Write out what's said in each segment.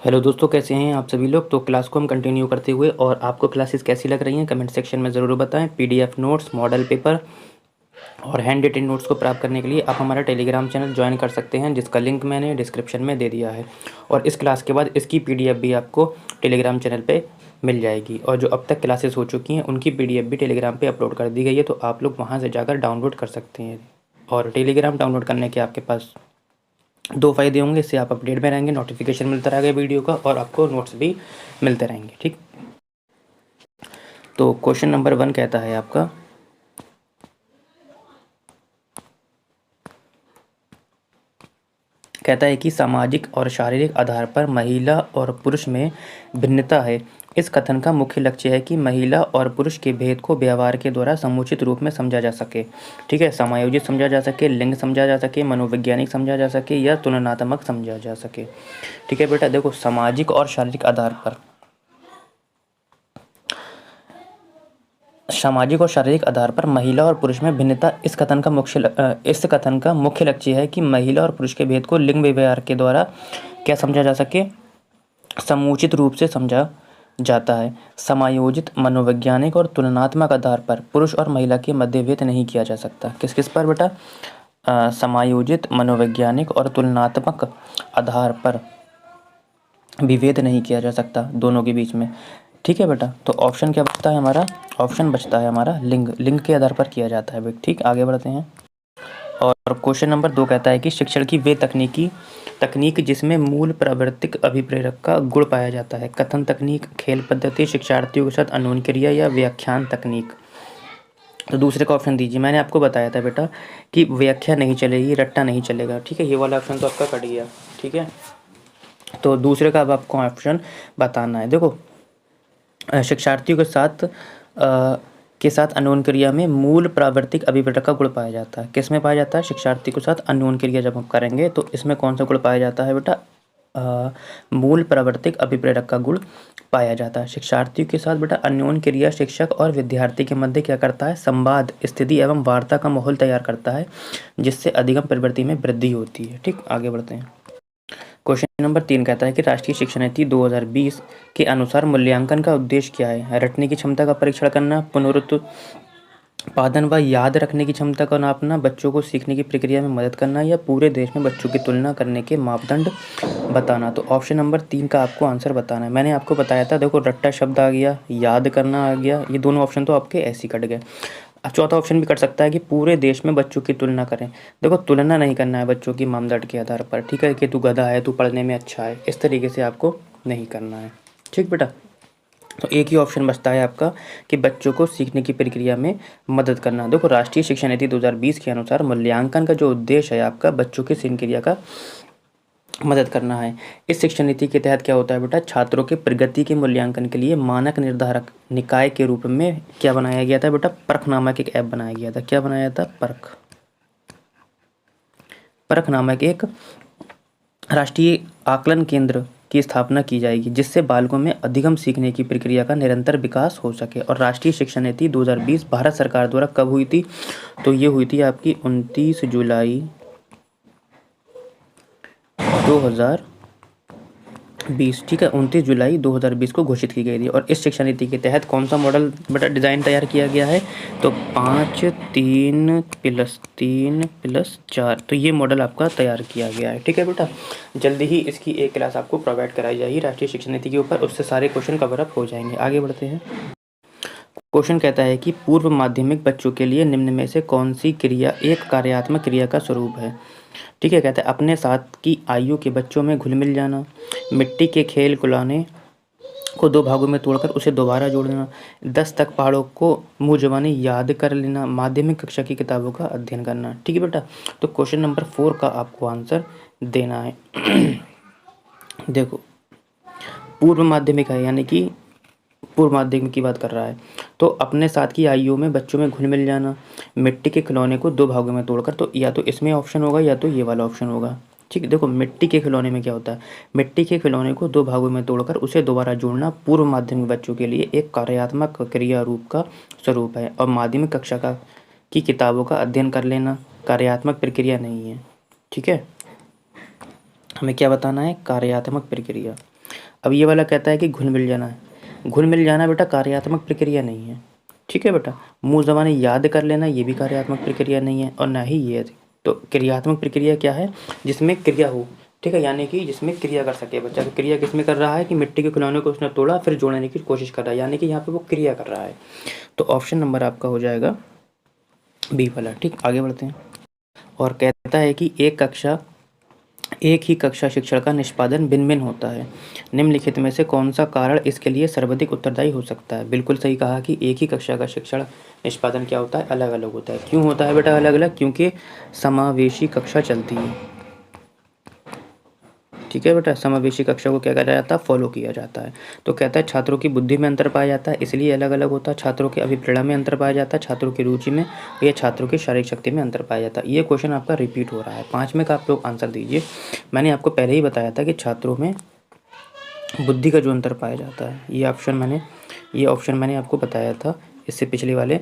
Hello दोस्तों, कैसे हैं आप सभी लोग। तो क्लास को हम कंटिन्यू करते हुए, और आपको क्लासेस कैसी लग रही हैं कमेंट सेक्शन में ज़रूर बताएं। पीडीएफ नोट्स, मॉडल पेपर और हैंड रिटन नोट्स को प्राप्त करने के लिए आप हमारा टेलीग्राम चैनल ज्वाइन कर सकते हैं, जिसका लिंक मैंने डिस्क्रिप्शन में दे दिया है। और इस क्लास के बाद इसकी पीडीएफ भी आपको टेलीग्राम चैनल पे मिल जाएगी, और जो अब तक क्लासेस हो चुकी हैं उनकी पीडीएफ भी टेलीग्राम पे अपलोड कर दी गई है, तो आप लोग वहाँ से जाकर डाउनलोड कर सकते हैं। और टेलीग्राम डाउनलोड करने के आपके पास दो फ़ायदे होंगे। इससे आप अपडेट में रहेंगे, नोटिफिकेशन मिलता रहेगा वीडियो का, और आपको नोट्स भी मिलते रहेंगे। ठीक, तो क्वेश्चन नंबर 1 कहता है आपका, कहता है कि सामाजिक और शारीरिक आधार पर महिला और पुरुष में भिन्नता है। इस कथन का मुख्य लक्ष्य है कि महिला और पुरुष के भेद को व्यवहार के द्वारा समुचित रूप में समझा जा सके। ठीक है, समायोजित समझा जा सके, लिंग समझा जा सके, मनोवैज्ञानिक समझा जा सके, या तुलनात्मक समझा जा सके। ठीक है बेटा, देखो सामाजिक और शारीरिक आधार पर, सामाजिक और शारीरिक आधार पर महिला और पुरुष में भिन्नता, इस कथन का मुख्य लक्ष्य है कि महिला और पुरुष के भेद को लिंग व्यवहार के द्वारा क्या समझा जा सके, समुचित रूप से समझा जाता है। समायोजित, मनोवैज्ञानिक और तुलनात्मक आधार पर पुरुष और महिला के मध्य भेद नहीं किया जा सकता। किस किस पर बेटा? समायोजित, मनोवैज्ञानिक और तुलनात्मक आधार पर विभेद नहीं किया जा सकता दोनों के बीच में। ठीक है बेटा, तो ऑप्शन क्या बचता है हमारा? ऑप्शन बचता है हमारा लिंग। लिंग के आधार पर किया जाता है बेटा। ठीक, आगे बढ़ते हैं। और क्वेश्चन नंबर 2 कहता है कि शिक्षण की वे तकनीक जिसमें मूल प्रावर्तिक अभिप्रेरक का गुण पाया जाता है। कथन तकनीक, खेल पद्धति, शिक्षार्थियों के साथ अन्वयन क्रिया, या व्याख्यान तकनीक। तो दूसरे का ऑप्शन दीजिए। मैंने आपको बताया था बेटा कि व्याख्या नहीं चलेगी, रट्टा नहीं चलेगा। ठीक है, ये वाला ऑप्शन तो आपका कट गया। ठीक है, तो दूसरे का अब आपको ऑप्शन बताना है। देखो, शिक्षार्थियों के साथ अन्वयन क्रिया में मूल प्रावर्तिक अभिप्रेरक का गुण पाया जाता है। किस में पाया जाता है? शिक्षार्थी के साथ अन्वयन क्रिया जब हम करेंगे तो इसमें कौन सा गुण पाया जाता है बेटा? मूल प्रावर्तिक अभिप्रेरक का गुण पाया जाता है। शिक्षार्थियों के साथ बेटा अन्योन्य क्रिया शिक्षक और विद्यार्थी के मध्य क्या करता है? संवाद, स्थिति एवं वार्ता का माहौल तैयार करता है, जिससे अधिगम प्रवृत्ति में वृद्धि होती है। ठीक, आगे बढ़ते हैं। क्वेश्चन नंबर 3 कहता है कि राष्ट्रीय शिक्षा नीति 2020 के अनुसार मूल्यांकन का उद्देश्य क्या है? रटने की क्षमता का परीक्षण करना, पुनरुत्पादन व याद रखने की क्षमता को नापना, बच्चों को सीखने की प्रक्रिया में मदद करना, या पूरे देश में बच्चों की तुलना करने के मापदंड बताना। तो ऑप्शन नंबर 3 का आपको आंसर बताना है। मैंने आपको बताया था, देखो रट्टा शब्द आ गया, याद करना आ गया, ये दोनों ऑप्शन तो आपके ऐसे ही कट गए। चौथा ऑप्शन भी कर सकता है कि पूरे देश में बच्चों की तुलना करें। देखो, तुलना नहीं करना है बच्चों की मानदंड के आधार पर। ठीक है, कि तू गधा है, तू पढ़ने में अच्छा है, इस तरीके से आपको नहीं करना है। ठीक बेटा, तो एक ही ऑप्शन बचता है आपका कि बच्चों को सीखने की प्रक्रिया में मदद करना। देखो, राष्ट्रीय शिक्षा नीति 2020 के अनुसार मूल्यांकन का जो उद्देश्य है आपका, बच्चों की सीखने क्रिया का मदद करना है। इस शिक्षा नीति के तहत क्या होता है बेटा? छात्रों के प्रगति के मूल्यांकन के लिए मानक निर्धारक निकाय के रूप में क्या बनाया गया था बेटा? परख नामक एक ऐप बनाया गया था। क्या बनाया था? परख नामक एक राष्ट्रीय आकलन केंद्र की स्थापना की जाएगी, जिससे बालकों में अधिगम सीखने की प्रक्रिया का निरंतर विकास हो सके। और राष्ट्रीय शिक्षा नीति 2020 भारत सरकार द्वारा कब हुई थी? तो ये हुई थी आपकी 29 जुलाई 2020। ठीक है, 29 जुलाई 2020 को घोषित की गई थी। और इस शिक्षा नीति के तहत कौन सा मॉडल बेटा डिज़ाइन तैयार किया गया है? तो 5 3 + 3 + 4, तो ये मॉडल आपका तैयार किया गया है। ठीक है बेटा, जल्दी ही इसकी एक क्लास आपको प्रोवाइड कराई जाएगी राष्ट्रीय शिक्षा नीति के ऊपर, उससे सारे क्वेश्चन कवर अप हो जाएंगे। आगे बढ़ते हैं। क्वेश्चन कहता है कि पूर्व माध्यमिक बच्चों के लिए निम्न में से कौन सी क्रिया एक कार्यात्मक क्रिया का स्वरूप है? ठीक है, कहता है अपने साथ की आयु के बच्चों में घुल मिल जाना, मिट्टी के खेल खिलौने को 2 भागों में तोड़कर उसे दोबारा जोड़ देना, 10 तक पहाड़ों को मुँह ज़बानी याद कर लेना, माध्यमिक कक्षा की किताबों का अध्ययन करना। ठीक है बेटा, तो क्वेश्चन नंबर 4 का आपको आंसर देना है। देखो, पूर्व माध्यमिक है, यानी कि पूर्व माध्यमिक की बात कर रहा है, तो अपने साथ की आयु में बच्चों में घुल मिल जाना, मिट्टी के खिलौने को 2 भागों में तोड़कर, तो या तो इसमें ऑप्शन होगा या तो ये वाला ऑप्शन होगा। ठीक है, देखो मिट्टी के खिलौने में क्या होता है? मिट्टी के खिलौने को 2 भागों में तोड़कर उसे दोबारा जोड़ना पूर्व माध्यमिक बच्चों के लिए एक कार्यात्मक क्रिया रूप का स्वरूप है, और माध्यमिक कक्षा की किताबों का अध्ययन कर लेना कार्यात्मक प्रक्रिया नहीं है। ठीक है, हमें क्या बताना है? कार्यात्मक प्रक्रिया। अब ये वाला कहता है कि घुल मिल जाना है। घुल मिल जाना बेटा कार्यात्मक प्रक्रिया नहीं है, ठीक है बेटा। मुँह ज़बानी याद कर लेना ये भी कार्यात्मक प्रक्रिया नहीं है, और ना ही ये। तो क्रियात्मक प्रक्रिया क्या है? जिसमें क्रिया हो, ठीक है, यानी कि जिसमें क्रिया कर सके बच्चा। तो क्रिया किसमें कर रहा है कि मिट्टी के खिलौने को उसने तोड़ा फिर जोड़ने की कोशिश कर रहा है, यानी कि यहाँ पे वो क्रिया कर रहा है। तो ऑप्शन नंबर आपका हो जाएगा बी वाला। ठीक, आगे बढ़ते हैं। और कहता है कि एक ही कक्षा शिक्षण का निष्पादन भिन्न भिन्न होता है। निम्नलिखित में से कौन सा कारण इसके लिए सर्वाधिक उत्तरदायी हो सकता है? बिल्कुल सही कहा कि एक ही कक्षा का शिक्षण निष्पादन क्या होता है? अलग अलग होता है। क्यों होता है बेटा अलग अलग? क्योंकि समावेशी कक्षा चलती है, ठीक है बेटा। समावेशी कक्षा को क्या करा जाता है? फॉलो किया जाता है। तो कहता है छात्रों की बुद्धि में अंतर पाया जाता है, इसलिए अलग अलग होता है। छात्रों के अभिप्रेरणा में अंतर पाया जाता है, छात्रों की रुचि में, या छात्रों की शारीरिक शक्ति में अंतर पाया जाता है। ये क्वेश्चन आपका रिपीट हो रहा है, 5 में का आप लोग आंसर दीजिए। मैंने आपको पहले ही बताया था कि छात्रों में बुद्धि का जो अंतर पाया जाता है, ये ऑप्शन मैंने आपको बताया था इससे पिछले वाले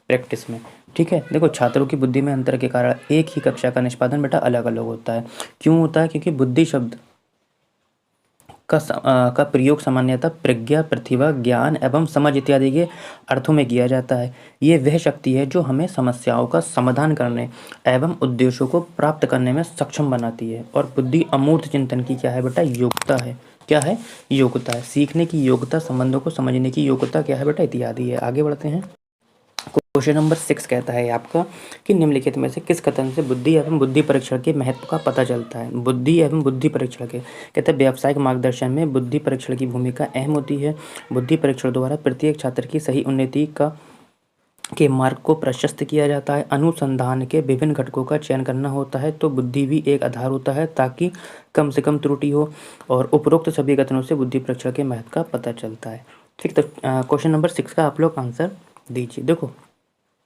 प्रैक्टिस में, ठीक है। देखो छात्रों की बुद्धि में अंतर के कारण एक ही कक्षा का निष्पादन बेटा अलग अलग होता है। क्यों होता है? क्योंकि बुद्धि शब्द का प्रयोग सामान्यतः प्रज्ञा, प्रतिभा, ज्ञान एवं समझ इत्यादि के अर्थों में किया जाता है। ये वह शक्ति है जो हमें समस्याओं का समाधान करने एवं उद्देश्यों को प्राप्त करने में सक्षम बनाती है। और बुद्धि अमूर्त चिंतन की क्या है बेटा? योग्यता है। क्या है? योग्यता है। सीखने की योग्यता, संबंधों को समझने की योग्यता क्या है बेटा? इत्यादि है। आगे बढ़ते हैं। क्वेश्चन नंबर 6 कहता है आपका कि निम्नलिखित में से किस कथन से बुद्धि एवं बुद्धि परीक्षण के महत्व का पता चलता है? बुद्धि एवं बुद्धि परीक्षण के कहते हैं व्यावसायिक मार्गदर्शन में बुद्धि परीक्षण की भूमिका अहम होती है। बुद्धि परीक्षण द्वारा प्रत्येक छात्र की सही उन्नति के मार्ग को प्रशस्त किया जाता है। अनुसंधान के विभिन्न घटकों का चयन करना होता है, तो बुद्धि भी एक आधार होता है ताकि कम से कम त्रुटि हो। और उपरोक्त सभी कथनों से बुद्धि परीक्षण के महत्व का पता चलता है। ठीक, तो क्वेश्चन नंबर 6 का आप लोग आंसर दीजिए। देखो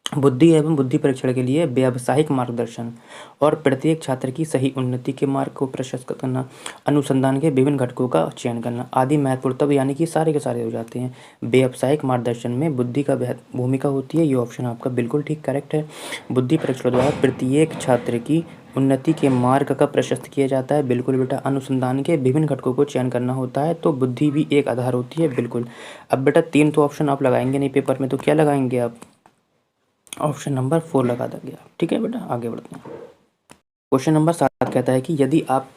बुद्धि एवं बुद्धि परीक्षण के लिए व्यावसायिक मार्गदर्शन और प्रत्येक छात्र की सही उन्नति के मार्ग को प्रशस्त करना, अनुसंधान के विभिन्न घटकों का चयन करना आदि महत्वपूर्ण, तब यानी कि सारे के सारे हो जाते हैं। व्यावसायिक मार्गदर्शन में बुद्धि का भूमिका होती है, ये ऑप्शन आपका बिल्कुल ठीक करेक्ट है। बुद्धि परीक्षण द्वारा प्रत्येक छात्र की उन्नति के मार्ग का प्रशस्त किया जाता है, बिल्कुल बेटा। अनुसंधान के विभिन्न घटकों को चयन करना होता है, तो बुद्धि भी एक आधार होती है, बिल्कुल। अब बेटा 3 तो ऑप्शन आप लगाएंगे नहीं पेपर में, तो क्या लगाएंगे आप? ऑप्शन नंबर 4 लगा देंगे आप, ठीक है बेटा। आगे बढ़ते हैं। क्वेश्चन नंबर 7 कहता है कि यदि आप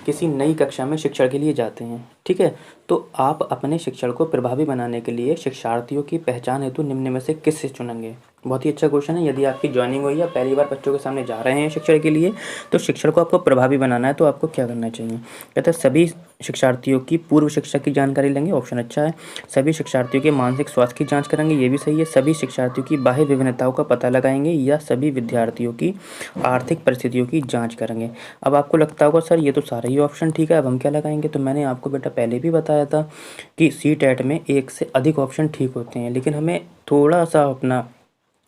किसी नई कक्षा में शिक्षण के लिए जाते हैं, ठीक है, तो आप अपने शिक्षण को प्रभावी बनाने के लिए शिक्षार्थियों की पहचान हेतु निम्न में से किससे चुनेंगे? बहुत ही अच्छा क्वेश्चन है। यदि आपकी ज्वाइनिंग हुई या पहली बार बच्चों के सामने जा रहे हैं शिक्षण के लिए, तो शिक्षण को आपको प्रभावी बनाना है, तो आपको क्या करना चाहिए? कहते हैं सभी शिक्षार्थियों की पूर्व शिक्षा की जानकारी लेंगे, ऑप्शन अच्छा है। सभी शिक्षार्थियों के मानसिक स्वास्थ्य की जांच करेंगे, ये भी सही है। सभी शिक्षार्थियों की बाह्य विभिन्नताओं का पता लगाएंगे, या सभी विद्यार्थियों की आर्थिक परिस्थितियों की जांच करेंगे। अब आपको लगता होगा सर ये तो सारे ही ऑप्शन ठीक है, अब हम क्या लगाएंगे? तो मैंने आपको बेटा पहले भी बताया था कि सीटेट में एक से अधिक ऑप्शन ठीक होते हैं, लेकिन हमें थोड़ा सा अपना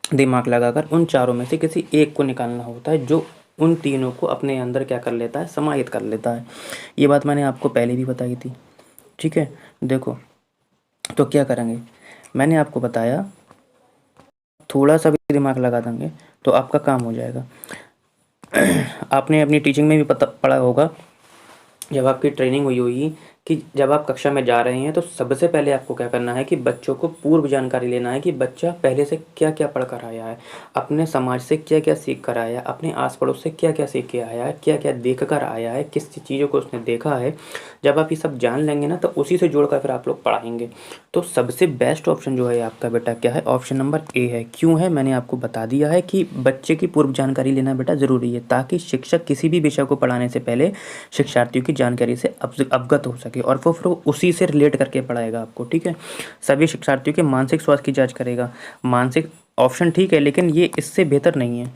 दिमाग लगाकर उन चारों में से किसी एक को निकालना होता है, जो उन तीनों को अपने अंदर क्या कर लेता है? समाहित कर लेता है। ये बात मैंने आपको पहले भी बताई थी, ठीक है। देखो तो क्या करेंगे, मैंने आपको बताया थोड़ा सा भी दिमाग लगा देंगे तो आपका काम हो जाएगा। आपने अपनी टीचिंग में भी पढ़ा होगा, जब आपकी ट्रेनिंग हुई होगी, कि जब आप कक्षा में जा रहे हैं तो सबसे पहले आपको क्या करना है कि बच्चों को पूर्व जानकारी लेना है कि बच्चा पहले से क्या क्या पढ़ कर आया है, अपने समाज से क्या क्या सीख कर आया है, अपने आस पड़ोस से क्या क्या सीख के आया है, क्या क्या देख कर आया है, किस चीज़ों को उसने देखा है। जब आप ये सब जान लेंगे ना, तो उसी से जोड़कर फिर आप लोग पढ़ाएंगे। तो सबसे बेस्ट ऑप्शन जो है आपका बेटा क्या है? ऑप्शन नंबर ए है। क्यों है? मैंने आपको बता दिया है कि बच्चे की पूर्व जानकारी लेना बेटा ज़रूरी है, ताकि शिक्षक किसी भी विषय को पढ़ाने से पहले शिक्षार्थियों की जानकारी से अवगत हो सके, और वो फिर उसी से रिलेट करके पढ़ाएगा आपको, ठीक है। सभी शिक्षार्थियों के मानसिक स्वास्थ्य की जांच करेगा। मानसिक ऑप्शन ठीक है, लेकिन ये इससे बेहतर नहीं है,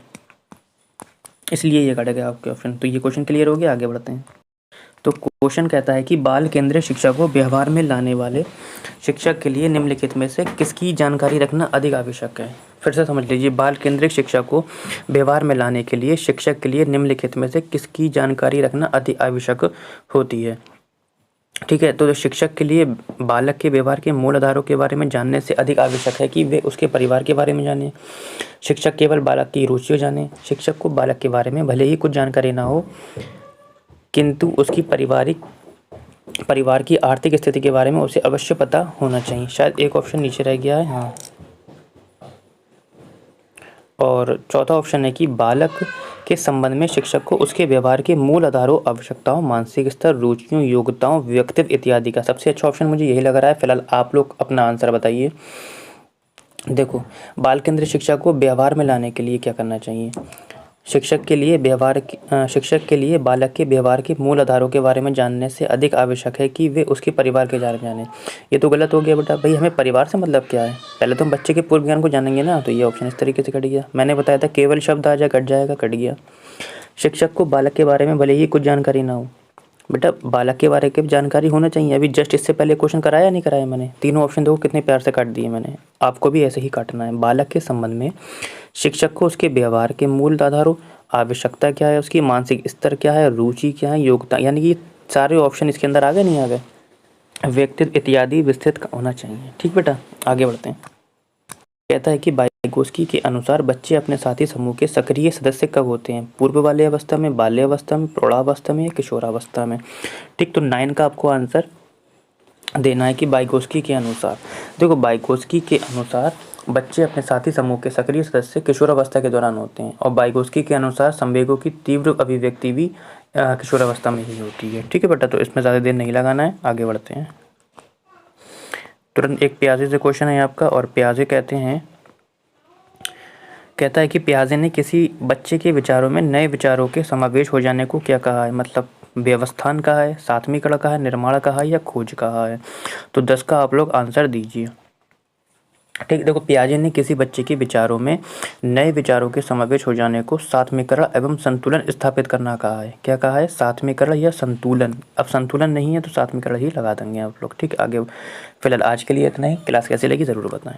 इसलिए ये कट गया आपके ऑप्शन। तो ये क्वेश्चन क्लियर हो गया, आगे बढ़ते हैं। तो क्वेश्चन कहता है कि बाल केंद्रित शिक्षा को व्यवहार में लाने वाले शिक्षक के लिए निम्नलिखित में से किसकी जानकारी रखना अधिक आवश्यक है? फिर से समझ लीजिए, बाल केंद्रित शिक्षा को व्यवहार में लाने के लिए शिक्षक के लिए निम्नलिखित में से किसकी जानकारी रखना अधिक आवश्यक होती है? ठीक है, तो शिक्षक के लिए बालक के व्यवहार के मूल आधारों के बारे में जानने से अधिक आवश्यक है कि वे उसके परिवार के बारे में जाने। शिक्षक केवल बालक की रुचियाँ जाने। शिक्षक को बालक के बारे में भले ही कुछ जानकारी ना हो, किंतु उसकी पारिवारिक परिवार की आर्थिक स्थिति के बारे में उसे अवश्य पता होना चाहिए। शायद एक ऑप्शन नीचे रह गया है, हाँ। और चौथा ऑप्शन है कि बालक के संबंध में शिक्षक को उसके व्यवहार के मूल आधारों, आवश्यकताओं, मानसिक स्तर, रुचियों, योग्यताओं, व्यक्तित्व इत्यादि का। सबसे अच्छा ऑप्शन मुझे यही लग रहा है। फिलहाल आप लोग अपना आंसर बताइए। देखो, बाल केंद्रित शिक्षा को व्यवहार में लाने के लिए क्या करना चाहिए? शिक्षक के लिए बालक के व्यवहार के मूल आधारों के बारे में जानने से अधिक आवश्यक है कि वे उसके परिवार के बारे में जाने। ये तो गलत हो गया बेटा। भाई, हमें परिवार से मतलब क्या है? पहले तो हम बच्चे के पूर्व ज्ञान को जानेंगे ना। तो ये ऑप्शन इस तरीके से कट गया। मैंने बताया था केवल शब्द आ जाए कट जाएगा, कट गया। शिक्षक को बालक के बारे में भले ही कुछ जानकारी ना हो, बेटा बालक के बारे में जानकारी होना चाहिए। अभी जस्ट इससे पहले क्वेश्चन कराया नहीं कराया मैंने? तीनों ऑप्शन देखो कितने प्यार से काट दिए मैंने। आपको भी ऐसे ही काटना है। बालक के संबंध में शिक्षक को उसके व्यवहार के मूल आधारों, आवश्यकता क्या है उसकी, मानसिक स्तर क्या है, रुचि क्या है, योग्यता, यानी कि सारे ऑप्शन इसके अंदर आ गए नहीं आ गए, व्यक्तित्व इत्यादि विस्तृत होना चाहिए। ठीक बेटा, आगे बढ़ते हैं। कहता है कि वाइगोत्स्की के अनुसार बच्चे अपने साथी समूह के सक्रिय सदस्य कब होते हैं? पूर्व बाल्य अवस्था में, बाल्य अवस्था में, प्रौढ़ावस्था में या किशोरावस्था में? ठीक, तो 9 का आपको आंसर देना है कि वाइगोत्स्की के अनुसार। देखो, वाइगोत्स्की के अनुसार बच्चे अपने साथी समूह के सक्रिय सदस्य किशोरावस्था के दौरान होते हैं, और वाइगोत्स्की के अनुसार संवेगों की तीव्र अभिव्यक्ति भी किशोरावस्था में ही होती है। ठीक है बेटा, तो इसमें ज़्यादा देर नहीं लगाना है, आगे बढ़ते हैं। तुरंत एक प्याजे से क्वेश्चन है आपका, और प्याजे कहता है कि प्याजे ने किसी बच्चे के विचारों में नए विचारों के समावेश हो जाने को क्या कहा है? मतलब व्यवस्थान कहा है, सात्मीकरण कहा है, निर्माण कहा है या खोज कहा है? तो 10 का आप लोग आंसर दीजिए। ठीक, देखो, प्याजे ने किसी बच्चे के विचारों में नए विचारों के समावेश हो जाने को सात्मीकरण एवं संतुलन स्थापित करना कहा है। क्या कहा है? सात्मीकरण या संतुलन। अब संतुलन नहीं है तो सात्मीकरण ही लगा देंगे आप लोग। ठीक, आगे। फिलहाल आज के लिए इतना ही। क्लास कैसी लगी ज़रूर बताएं।